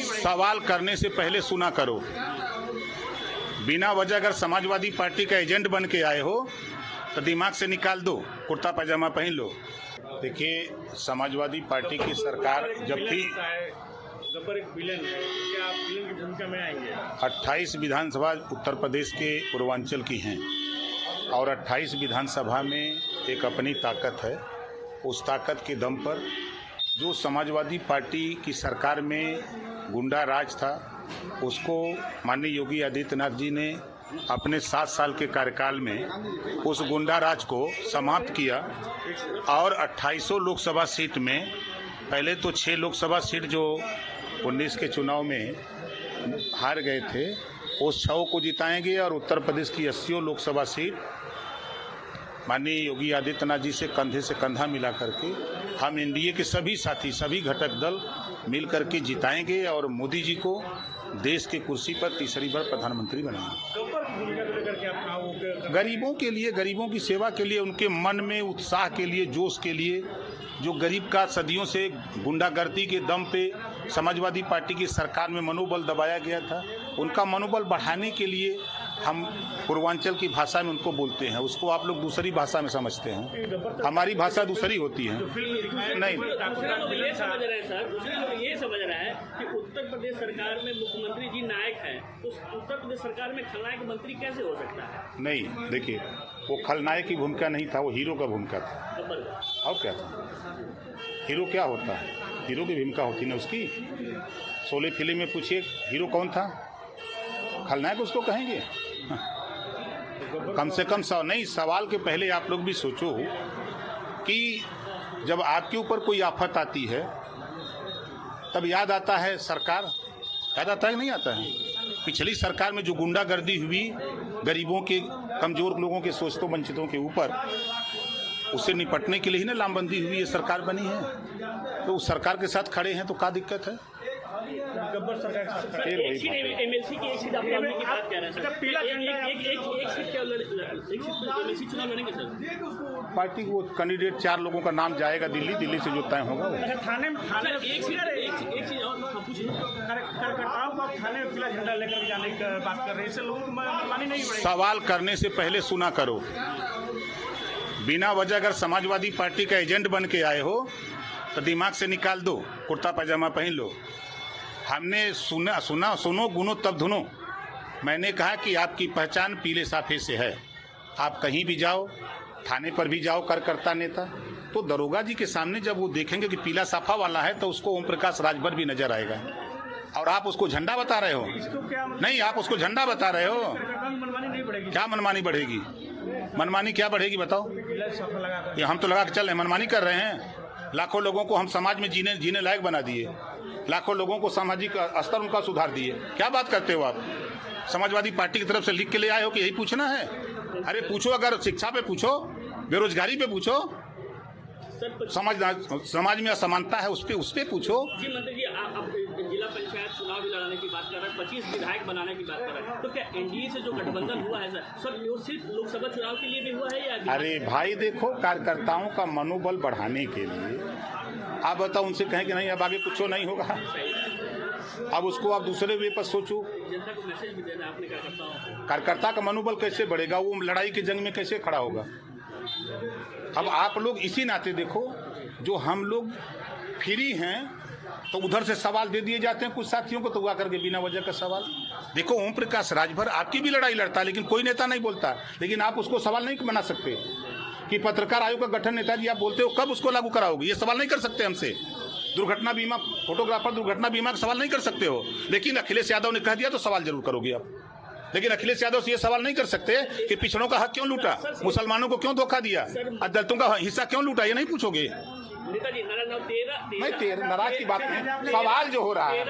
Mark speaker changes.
Speaker 1: सवाल करने से पहले सुना करो। बिना वजह अगर समाजवादी पार्टी का एजेंट बन के आए हो तो दिमाग से निकाल दो, कुर्ता पैजामा पहन लो। देखिए, समाजवादी पार्टी की सरकार जब थी,
Speaker 2: गब्बर एक विलेन है, क्या आप विलेन की भूमिका में आएंगे?
Speaker 1: 28 विधानसभा उत्तर प्रदेश के पूर्वांचल की हैं और 28 विधानसभा में एक अपनी ताकत है। उस ताकत के दम पर जो समाजवादी पार्टी की सरकार में गुंडा राज था, उसको माननीय योगी आदित्यनाथ जी ने अपने 7 साल के कार्यकाल में उस गुंडा राज को समाप्त किया और 2800 लोकसभा सीट में पहले तो 6 लोकसभा सीट जो 19 के चुनाव में हार गए थे, उस 6 को जिताएंगे और उत्तर प्रदेश की 80 लोकसभा सीट माननीय योगी आदित्यनाथ जी से कंधे से कंधा मिला करके हम एनडीए के सभी साथी, सभी घटक दल मिल करके जिताएंगे और मोदी जी को देश के कुर्सी पर तीसरी बार प्रधानमंत्री बनाएंगे। गरीबों के लिए, गरीबों की सेवा के लिए, उनके मन में उत्साह के लिए, जोश के लिए, जो गरीब का सदियों से गुंडागर्दी के दम पे समाजवादी पार्टी की सरकार में मनोबल दबाया गया था, उनका मनोबल बढ़ाने के लिए हम पूर्वांचल की भाषा में उनको बोलते हैं। उसको आप लोग दूसरी भाषा में समझते हैं, हमारी भाषा दूसरी होती है। नहीं,
Speaker 2: ये समझ रहा है कि उत्तर प्रदेश सरकार में मुख्यमंत्री जी नायक हैं, तो उत्तर प्रदेश सरकार में खलनायक मंत्री कैसे हो सकता है?
Speaker 1: नहीं, देखिए, वो खलनायक की भूमिका नहीं था, वो हीरो का भूमिका था। और क्या था? हीरो क्या होता है? हीरो की भूमिका होती ना उसकी। शोले फिल्म में पूछिए हीरो कौन था, खलनायक उसको कहेंगे। कम से कम नहीं, सवाल के पहले आप लोग भी सोचो कि जब आपके ऊपर कोई आफत आती है तब याद आता है सरकार, याद आता है कि नहीं आता है? पिछली सरकार में जो गुंडागर्दी हुई गरीबों के, कमजोर लोगों के, शोषितों वंचितों के ऊपर, उससे निपटने के लिए ही ना लामबंदी हुई, ये सरकार बनी है। तो उस सरकार के साथ खड़े हैं तो क्या दिक्कत है?
Speaker 2: गब्बर सरकार एमएलसी की एक सीट आप लड़ने की बात कह रहे हैं सर। एक सीट क्या एमएलसी चुनाव लड़ेंगे सर?
Speaker 1: पार्टी को कैंडिडेट 4 लोगों का नाम जाएगा दिल्ली से जो तय होगा।
Speaker 2: थाने एक सीट और पूछिए, कार्यकर्ताओं को थाने में पीला झंडा लेकर जाने की बात कर रहे हैं, इससे लोगों को मनमानी नहीं बढ़ेगी।
Speaker 1: सवाल करने से पहले सुना करो। बिना वजह अगर समाजवादी पार्टी का एजेंट बन के आए हो तो दिमाग से निकाल दो, कुर्ता पैजामा पहन लो। हमने सुनो गुनो तब धुनो। मैंने कहा कि आपकी पहचान पीले साफे से है। आप कहीं भी जाओ, थाने पर भी जाओ, कार्यकर्ता नेता, तो दरोगा जी के सामने जब वो देखेंगे कि पीला साफा वाला है तो उसको ओम प्रकाश राजभर भी नजर आएगा। और आप उसको झंडा बता रहे हो? नहीं, आप उसको झंडा बता रहे हो। क्या मनमानी बढ़ेगी? मनमानी क्या बढ़ेगी बताओ? ये हम तो लगा के चल रहे हैं, मनमानी कर रहे हैं। लाखों लोगों को हम समाज में जीने लायक बना दिए, लाखों लोगों को सामाजिक स्तर उनका सुधार दिए। क्या बात करते हो आप? समाजवादी पार्टी की तरफ से लिख के ले आए हो कि यही पूछना है? अरे पूछो, अगर शिक्षा पे पूछो, बेरोजगारी पे पूछो, समाज में असमानता है उस पे पूछो।
Speaker 2: जी मंत्री जी, आप जिला पंचायत चुनाव भी लड़ाने की बात कर रहे हैं, 25 विधायक बनाने की बात कर रहे हैं, तो क्या एनडीए से जो गठबंधन हुआ है सर वो सिर्फ लोकसभा चुनाव के लिए भी हुआ है या?
Speaker 1: अरे भाई देखो, कार्यकर्ताओं का मनोबल बढ़ाने के लिए आप बताओ, उनसे कहें कि नहीं अब आगे कुछ नहीं होगा, अब उसको आप दूसरे वे पर सोचो।
Speaker 2: जनता को मैसेज भी देना आपने
Speaker 1: कार्यकर्ता का मनोबल कैसे बढ़ेगा? वो लड़ाई के जंग में कैसे खड़ा होगा? अब आप लोग इसी नाते देखो, जो हम लोग फ्री हैं तो उधर से सवाल दे दिए जाते हैं कुछ साथियों को, तो हुआ करके बिना वजह का सवाल। देखो, ओम प्रकाश राजभर आपकी भी लड़ाई लड़ता है, लेकिन कोई नेता नहीं बोलता। लेकिन आप उसको सवाल नहीं बना सकते कि पत्रकार आयोग का गठन नेताजी आप बोलते हो, कब उसको लागू कराओगे? ये सवाल नहीं कर सकते हमसे। दुर्घटना बीमा, फोटोग्राफर दुर्घटना बीमा का सवाल नहीं कर सकते हो। लेकिन अखिलेश यादव ने कह दिया तो सवाल जरूर करोगे आप। लेकिन अखिलेश यादव से ये सवाल नहीं कर सकते कि पिछड़ों का हक क्यों लूटा, मुसलमानों को क्यों धोखा दिया, दलितों का हिस्सा क्यों लूटा, ये नहीं पूछोगे। नहीं, नाराज की बात नहीं, सवाल जो हो रहा है